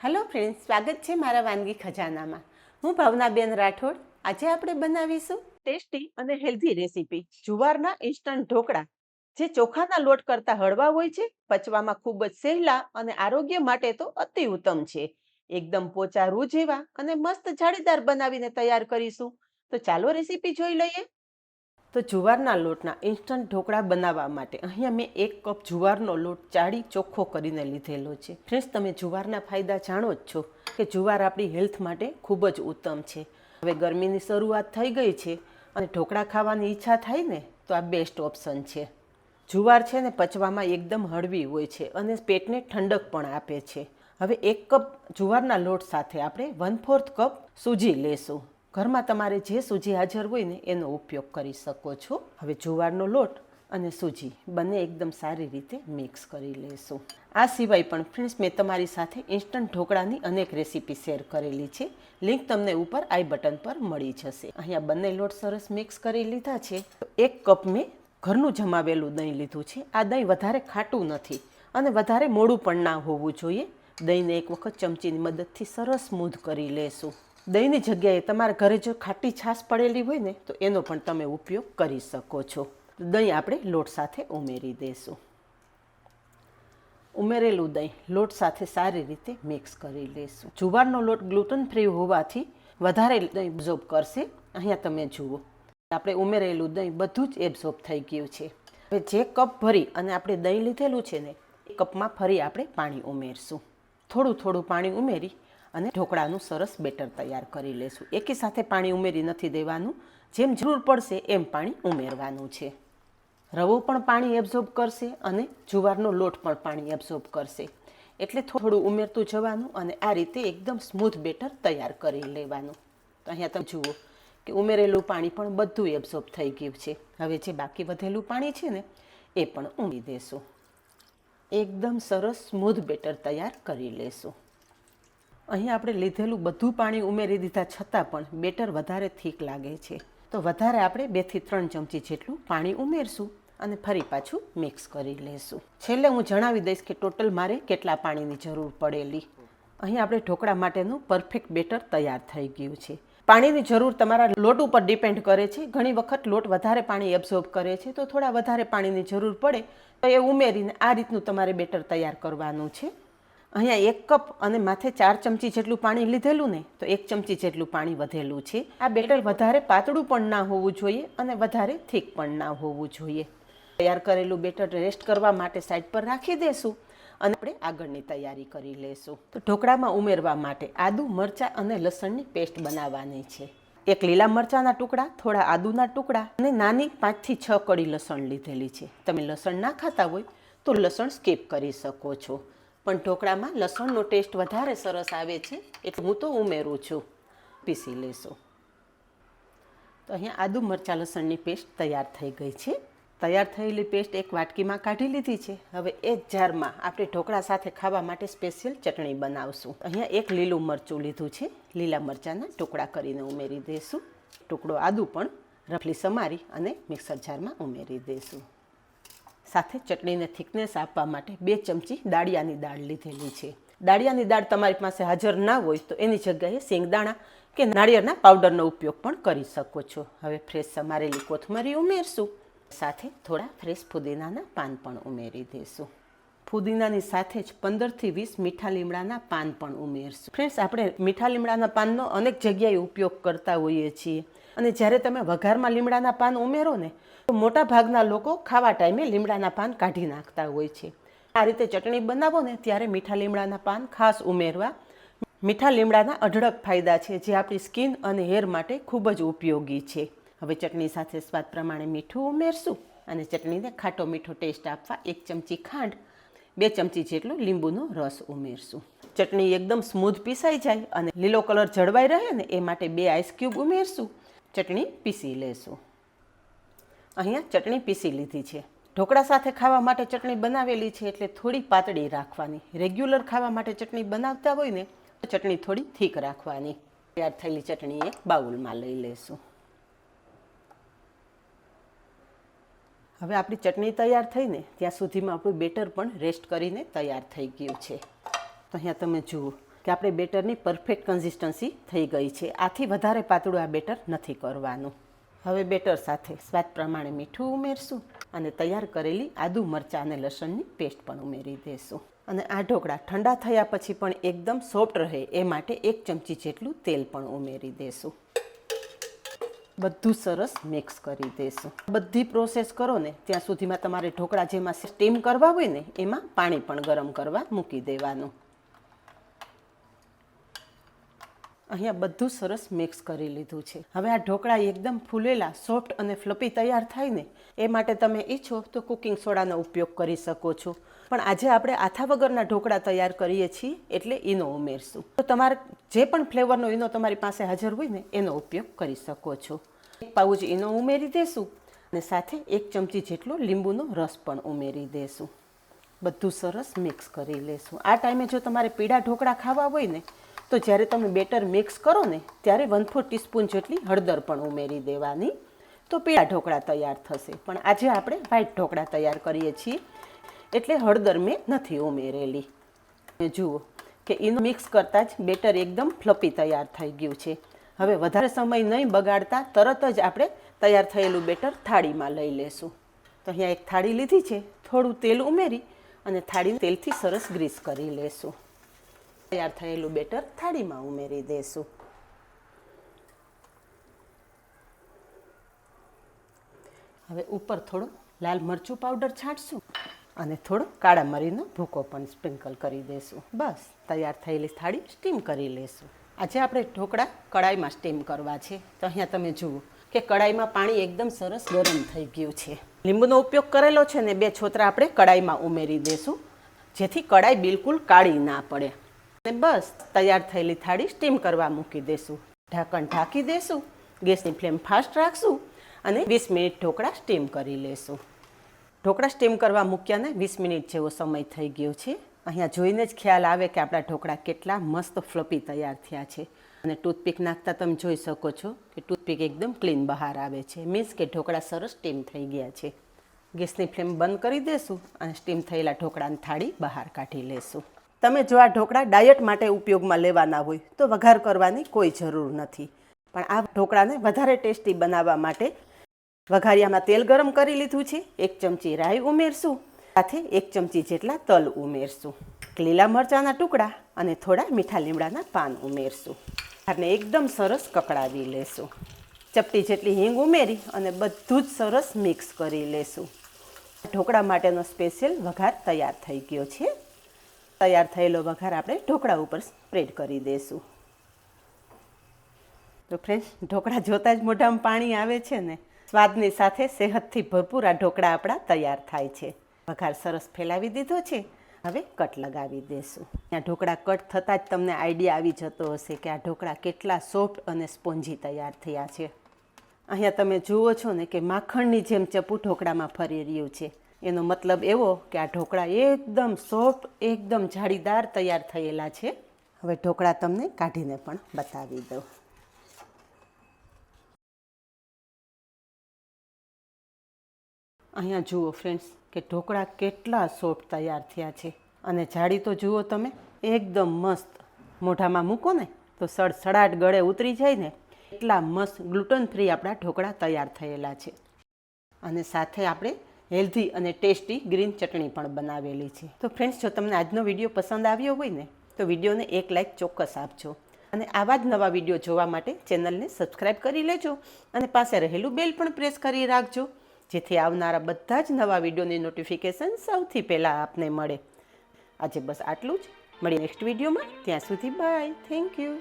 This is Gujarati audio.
હેલો ફ્રેન્ડ્સ, સ્વાગત છે મારા વાનગી ખજાનામાં. હું ભાવનાબેન રાઠોડ. આજે આપણે બનાવીશું ટેસ્ટી અને હેલ્ધી રેસીપી જુવારના ઇન્સ્ટન્ટ ઢોકળા, જે ચોખાના લોટ કરતાં હળવા હોય છે, પચવામાં ખૂબ જ સહેલા અને આરોગ્ય માટે તો અતિ ઉત્તમ છે. એકદમ પોચા રૂ જેવા અને મસ્ત જાળીદાર બનાવીને તૈયાર કરીશું. તો ચાલો રેસીપી જોઈ લઈએ. તો જુવારના લોટના ઇન્સ્ટન્ટ ઢોકળા બનાવવા માટે અહીંયા મેં 1 કપ જુવારનો લોટ ચાળી ચોખ્ખો કરીને લીધેલો છે. ફ્રેન્ડ્સ, તમે જુવારના ફાયદા જાણો જ છો કે જુવાર આપણી હેલ્થ માટે ખૂબ જ ઉત્તમ છે. હવે ગરમીની શરૂઆત થઈ ગઈ છે અને ઢોકળા ખાવાની ઈચ્છા થાય ને તો આ બેસ્ટ ઓપ્શન છે. જુવાર છે ને પચવામાં એકદમ હળવી હોય છે અને પેટને ઠંડક પણ આપે છે. હવે 1 કપ જુવારના લોટ સાથે આપણે 1/4 કપ સૂજી લેશું. ઘરમાં તમારે જે સૂજી હાજર હોય ને એનો ઉપયોગ કરી શકો છો. હવે જુવારનો લોટ અને સૂજી બંને એકદમ સારી રીતે મિક્સ કરી લેશું. આ સિવાય પણ ફ્રેન્ડ્સ, મેં તમારી સાથે ઇન્સ્ટન્ટ ઢોકળાની અનેક રેસીપી શેર કરેલી છે. લિંક તમને ઉપર આઈ બટન પર મળી જશે. અહીંયા બંને લોટ સરસ મિક્સ કરી લીધા છે. 1 કપ મેં ઘરનું જમાવેલું દહીં લીધું છે. આ દહીં વધારે ખાટું નથી અને વધારે મોડું પણ ના હોવું જોઈએ. દહીંને એક વખત ચમચીની મદદથી સરસ સ્મૂધ કરી લેશું. દહીંની જગ્યાએ તમારા ઘરે જો ખાટી છાશ પડેલી હોય ને તો એનો પણ તમે ઉપયોગ કરી શકો છો. દહીં આપણે લોટ સાથે ઉમેરી દઈશું. ઉમેરેલું દહીં લોટ સાથે સારી રીતે મિક્સ કરી લઈશું. જુવારનો લોટ ગ્લુટન ફ્રી હોવાથી વધારે દહીં એબ્ઝોર્બ કરશે. અહીંયા તમે જુઓ, આપણે ઉમેરેલું દહીં બધું જ એબ્ઝોર્બ થઈ ગયું છે. હવે જે કપ ભરી અને આપણે દહીં લીધેલું છે ને એ કપમાં ફરી આપણે પાણી ઉમેરશું. થોડું પાણી ઉમેરી અને ઢોકળાનું સરસ બેટર તૈયાર કરી લેશું. એકી સાથે પાણી ઉમેરી નથી દેવાનું, જેમ જરૂર પડશે એમ પાણી ઉમેરવાનું છે. રવો પણ પાણી એબ્ઝોર્બ કરશે અને જુવારનો લોટ પણ પાણી એબ્ઝોર્બ કરશે, એટલે થોડું ઉમેરતું જવાનું અને આ રીતે એકદમ સ્મૂથ બેટર તૈયાર કરી લેવાનું. તો અહીંયા તમે જુઓ કે ઉમેરેલું પાણી પણ બધું એબ્ઝોર્બ થઈ ગયું છે. હવે જે બાકી વધેલું પાણી છે ને એ પણ ઉમેરી દેશું. એકદમ સરસ સ્મૂથ બેટર તૈયાર કરી લેશું. અહીં આપણે લીધેલું બધું પાણી ઉમેરી દીધા છતાં પણ બેટર વધારે થીક લાગે છે, તો વધારે આપણે 2 થી 3 ચમચી જેટલું પાણી ઉમેરશું અને ફરી પાછું મિક્સ કરી લેશું. છેલ્લે હું જણાવી દઈશ કે ટોટલ મારે કેટલા પાણીની જરૂર પડેલી. અહીં આપણે ઢોકળા માટેનું પરફેક્ટ બેટર તૈયાર થઈ ગયું છે. પાણીની જરૂર તમારા લોટ ઉપર ડિપેન્ડ કરે છે. ઘણી વખત લોટ વધારે પાણી એબ્ઝોર્બ કરે છે, તો થોડા વધારે પાણીની જરૂર પડે તો એ ઉમેરીને આ રીતનું તમારે બેટર તૈયાર કરવાનું છે. અહીંયા 1 કપ અને માથે 4 ચમચી જેટલું પાણી લીધેલું ને તો 1 ચમચી જેટલું પાણી વધેલું છે. આ બેટર વધારે પાતળું પણ ના હોવું જોઈએ અને વધારે થીક પણ ના હોવું જોઈએ. તૈયાર કરેલું બેટર રેસ્ટ કરવા માટે સાઈડ પર રાખી દેશું અને આપણે આગળની તૈયારી કરી લેશું. તો ઢોકળામાં ઉમેરવા માટે આદુ, મરચાં અને લસણની પેસ્ટ બનાવવાની છે. 1 લીલા મરચાંના ટુકડા, થોડા આદુના ટુકડા અને નાની 5 થી 6 કળી લસણ લીધેલી છે. તમે લસણ ના ખાતા હોય તો લસણ સ્કીપ કરી શકો છો, પણ ઢોકળામાં લસણનો ટેસ્ટ વધારે સરસ આવે છે એટલે હું તો ઉમેરું છું. પીસી લેશું. તો અહીંયા આદુ, મરચાં, લસણની પેસ્ટ તૈયાર થઈ ગઈ છે. તૈયાર થયેલી પેસ્ટ એક વાટકીમાં કાઢી લીધી છે. હવે એ જ જારમાં આપણે ઢોકળા સાથે ખાવા માટે સ્પેશિયલ ચટણી બનાવશું. અહીંયા 1 લીલું મરચું લીધું છે. લીલા મરચાંના ટુકડા કરીને ઉમેરી દઈશું. ટુકડો આદુ પણ રફલી સમારી અને મિક્સર જારમાં ઉમેરી દઈશું. સાથે ચટણીને થિકનેસ આપવા માટે 2 ચમચી દાળિયાની દાળ લીધેલી છે. દાળિયાની દાળ તમારી પાસે હાજર ના હોય તો એની જગ્યાએ શેંગદાણા કે નાળિયેરના પાવડરનો ઉપયોગ પણ કરી શકો છો. હવે ફ્રેશ સમારેલી કોથમરી ઉમેરશું. સાથે થોડા ફ્રેશ ફુદીનાના પાન પણ ઉમેરી દઈશું. ફુદીનાની સાથે જ 15 થી 20 મીઠા લીમડાના પાન પણ ઉમેરશું. ફ્રેન્ડ્સ, આપણે મીઠા લીમડાના પાનનો અનેક જગ્યાએ ઉપયોગ કરતા હોઈએ છીએ અને જ્યારે તમે વઘારમાં લીમડાના પાન ઉમેરો ને તો મોટા ભાગના લોકો ખાવા ટાઈમે લીમડાના પાન કાઢી નાખતા હોય છે. આ રીતે ચટણી બનાવો ને ત્યારે મીઠા લીમડાના પાન ખાસ ઉમેરવા. મીઠા લીમડાના અઢળક ફાયદા છે જે આપણી સ્કિન અને હેર માટે ખૂબ જ ઉપયોગી છે. હવે ચટણી સાથે સ્વાદ પ્રમાણે મીઠું ઉમેરશું અને ચટણીને ખાટો મીઠો ટેસ્ટ આપવા 1 ચમચી ખાંડ, 2 ચમચી જેટલો લીંબુનો રસ ઉમેરશું. ચટણી એકદમ સ્મૂધ પીસાઈ જાય અને લીલો કલર જળવાઈ રહે ને એ માટે 2 આઈસ ક્યુબ ઉમેરશું. ચટણી પીસી લેશું. અહીંયા ચટણી પીસી લીધી છે. ઢોકળા સાથે ખાવા માટે ચટણી બનાવેલી છે એટલે થોડી પાતળી રાખવાની. રેગ્યુલર ખાવા માટે ચટણી બનાવતા હોય ને તો ચટણી થોડી થીક રાખવાની. તૈયાર થયેલી ચટણી એક બાઉલમાં લઈ લેશું. હવે આપણી ચટણી તૈયાર થઈને ત્યાં સુધીમાં આપણું બેટર પણ રેસ્ટ કરીને તૈયાર થઈ ગયું છે. તો અહીંયા તમે જુઓ કે આપણે બેટરની પરફેક્ટ કન્સિસ્ટન્સી થઈ ગઈ છે. આથી વધારે પાતળું આ બેટર નથી કરવાનું. હવે બેટર સાથે સ્વાદ પ્રમાણે મીઠું ઉમેરશું અને તૈયાર કરેલી આદુ મરચાં અને લસણની પેસ્ટ પણ ઉમેરી દઈશું. અને આ ઢોકળા ઠંડા થયા પછી પણ એકદમ સોફ્ટ રહે એ માટે 1 ચમચી જેટલું તેલ પણ ઉમેરી દઈશું. બધું સરસ મિક્સ કરી દઈશું. બધી પ્રોસેસ કરો ને ત્યાં સુધીમાં તમારે ઢોકળા જેમાં સ્ટીમ કરવા હોય ને એમાં પાણી પણ ગરમ કરવા મૂકી દેવાનું. અહીંયા બધું સરસ મિક્સ કરી લીધું છે. હવે આ ઢોકળા એકદમ ફૂલેલા, સોફ્ટ અને ફ્લફી તૈયાર થાય ને એ માટે તમે ઈચ્છો તો કુકિંગ સોડાનો ઉપયોગ કરી શકો છો. પણ આજે આપણે આથા વગરના ઢોકળા તૈયાર કરીએ છીએ એટલે ઈનો ઉમેરશું. તો તમારે જે પણ ફ્લેવરનો ઈનો તમારી પાસે હાજર હોય ને એનો ઉપયોગ કરી શકો છો. 1 પાઉચ ઈનો ઉમેરી દેશું અને સાથે 1 ચમચી જેટલો લીંબુનો રસ પણ ઉમેરી દેશું. બધું સરસ મિક્સ કરી લેશું. આ ટાઈમે જો તમારે પીળા ઢોકળા ખાવા હોય ને તો જ્યારે તમે બેટર મિક્સ કરો ને ત્યારે 1/4 ટીસ્પૂન જેટલી હળદર પણ ઉમેરી દેવાની, તો પીળા ઢોકળા તૈયાર થશે. પણ આજે આપણે વ્હાઈટ ઢોકળા તૈયાર કરીએ છીએ એટલે હળદર મેં નથી ઉમેરેલી. જુઓ કે ઈનો મિક્સ કરતાં જ બેટર એકદમ ફ્લફી તૈયાર થઈ ગયું છે. હવે વધારે સમય નહીં બગાડતા તરત જ આપણે તૈયાર થયેલું બેટર થાળીમાં લઈ લેશું. તો અહીંયા એક થાળી લીધી છે. થોડું તેલ ઉમેરી અને થાળીને તેલથી સરસ ગ્રીસ કરી લેશું. તૈયાર થયેલું બેટર થાળીમાં ઉમેરી દેશું. હવે ઉપર થોડો લાલ મરચું પાવડર છાંટશું અને થોડો કાળા મરીનો ભૂકો પણ સ્પ્રિંકલ કરી દેશું. બસ તૈયાર થયેલી થાળી સ્ટીમ કરી લેશું. આજે આપણે ઢોકળા કડાઈમાં સ્ટીમ કરવા છે. તો અહીંયા તમે જુઓ કે કડાઈમાં પાણી એકદમ સરસ ગરમ થઈ ગયું છે. લીંબુનો ઉપયોગ કરેલો છે ને 2 છોતરા આપણે કડાઈમાં ઉમેરી દેશું જેથી કડાઈ બિલકુલ કાળી ના પડે. અને બસ તૈયાર થયેલી થાળી સ્ટીમ કરવા મૂકી દેશું. ઢાંકણ ઢાંકી દેશું. ગેસની ફ્લેમ ફાસ્ટ રાખશું અને 20 મિનિટ ઢોકળા સ્ટીમ કરી લેશું. ઢોકળા સ્ટીમ કરવા મૂક્યાને 20 મિનિટ જેવો સમય થઈ ગયો છે. અહીંયા જોઈને જ ખ્યાલ આવે કે આપણા ઢોકળા કેટલા મસ્ત ફ્લફી તૈયાર થયા છે. અને ટૂથપીક નાખતા તમે જોઈ શકો છો કે ટૂથપીક એકદમ ક્લીન બહાર આવે છે. મીન્સ કે ઢોકળા સરસ સ્ટીમ થઈ ગયા છે. ગેસની ફ્લેમ બંધ કરી દેશું અને સ્ટીમ થયેલા ઢોકળાની થાળી બહાર કાઢી લેશું. તમે જો આ ઢોકળા ડાયટ માટે ઉપયોગમાં લેવાના હોય તો વઘાર કરવાની કોઈ જરૂર નથી. પણ આ ઢોકળાને વધારે ટેસ્ટી બનાવવા માટે વઘારિયામાં તેલ ગરમ કરી લીધું છે. 1 ચમચી રાઈ ઉમેરશું, સાથે 1 ચમચી જેટલા તલ ઉમેરશું, લીલા મરચાંના ટુકડા અને થોડા મીઠા લીમડાના પાન ઉમેરશું. અને એકદમ સરસ કકડાવી લેશું. ચપટી જેટલી હિંગ ઉમેરી અને બધું જ સરસ મિક્સ કરી લેશું. ઢોકળા માટેનો સ્પેશિયલ વઘાર તૈયાર થઈ ગયો છે. તૈયાર થયેલો વઘાર આપણે ઢોકળા ઉપર સ્પ્રેડ કરી દઈશું. તો ફ્રેન્ડ્સ, ઢોકળા જોતા જ મોઢામાં પાણી આવે છે ને. સ્વાદની સાથે સેહતથી ભરપૂર આ ઢોકળા આપણા તૈયાર થાય છે. વઘાર સરસ ફેલાવી દીધો છે. હવે કટ લગાવી દઈશું. આ ઢોકળા કટ થતાં જ તમને આઈડિયા આવી જતો હશે કે આ ઢોકળા કેટલા સોફ્ટ અને સ્પોન્જી તૈયાર થયા છે. અહીંયા તમે જુઓ છો ને કે માખણની જેમ ચપ્પુ ઢોકળામાં ફરી રહ્યું છે. એનો મતલબ એવો કે આ ઢોકળા એકદમ સોફ્ટ, એકદમ જાળીદાર તૈયાર થયેલા છે. હવે ઢોકળા તમને કાઢીને પણ બતાવી દઉં. અહીંયા જુઓ ફ્રેન્ડ્સ કે ઢોકળા કેટલા સોફ્ટ તૈયાર થયા છે. અને જાળી તો જુઓ તમે, એકદમ મસ્ત. મોઢામાં મૂકો ને તો સડસડાટ ગળે ઉતરી જાય ને એટલા મસ્ત ગ્લુટન ફ્રી આપણા ઢોકળા તૈયાર થયેલા છે. અને સાથે આપણે હેલ્ધી અને ટેસ્ટી ગ્રીન ચટણી પણ બનાવેલી છે. તો ફ્રેન્ડ્સ, જો તમને આજનો વિડીયો પસંદ આવ્યો હોય ને તો વિડીયોને 1 લાઇક ચોક્કસ આપજો. અને આવા જ નવા વિડીયો જોવા માટે ચેનલને સબસ્ક્રાઈબ કરી લેજો અને પાસે રહેલું બેલ પણ પ્રેસ કરી રાખજો જેથી આવનારા બધા જ નવા વિડીયોની નોટિફિકેશન સૌથી પહેલાં આપને મળે. આજે બસ આટલું જ. મળીએ નેક્સ્ટ વિડીયોમાં. ત્યાં સુધી બાય. Thank you.